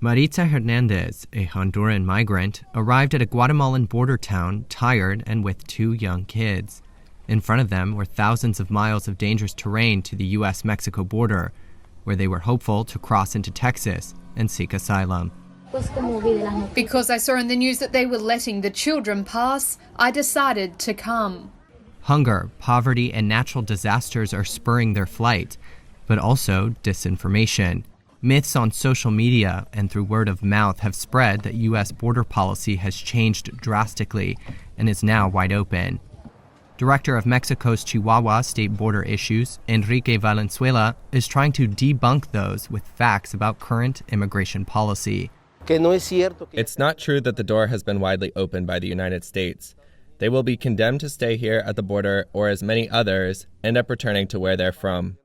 Maritza Hernandez, a Honduran migrant, arrived at a Guatemalan border town tired and with 2 young kids. In front of them were thousands of miles of dangerous terrain to the U.S.-Mexico border, where they were hopeful to cross into Texas and seek asylum. Because I saw in the news that they were letting the children pass, I decided to come. Hunger, poverty, and natural disasters are spurring their flight, but also disinformation. Myths on social media and through word of mouth have spread that U.S. border policy has changed drastically and is now wide open. Director of Mexico's Chihuahua State Border Issues, Enrique Valenzuela, is trying to debunk those with facts about current immigration policy. It's not true that the door has been widely opened by the United States. They will be condemned to stay here at the border, or as many others, end up returning to where they're from.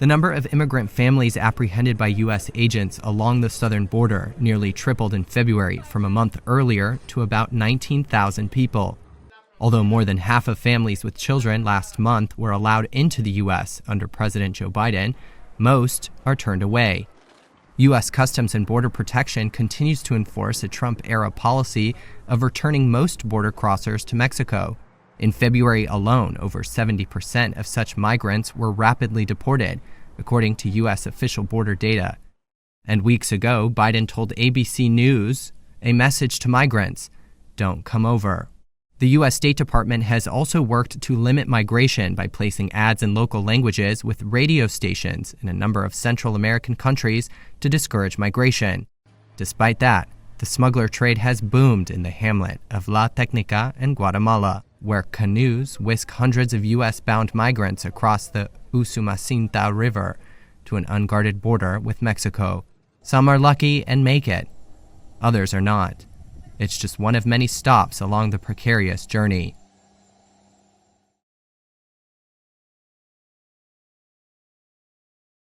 The number of immigrant families apprehended by U.S. agents along the southern border nearly tripled in February from a month earlier to about 19,000 people. Although more than half of families with children last month were allowed into the U.S. under President Joe Biden, most are turned away. U.S. Customs and Border Protection continues to enforce a Trump-era policy of returning most border crossers to Mexico. In February alone, over 70% of such migrants were rapidly deported, according to U.S. official border data. And weeks ago, Biden told ABC News a message to migrants: don't come over. The U.S. State Department has also worked to limit migration by placing ads in local languages with radio stations in a number of Central American countries to discourage migration. Despite that, the smuggler trade has boomed in the hamlet of La Tecnica in Guatemala, where canoes whisk hundreds of U.S.-bound migrants across the Usumacinta River to an unguarded border with Mexico. Some are lucky and make it. Others are not. It's just one of many stops along the precarious journey.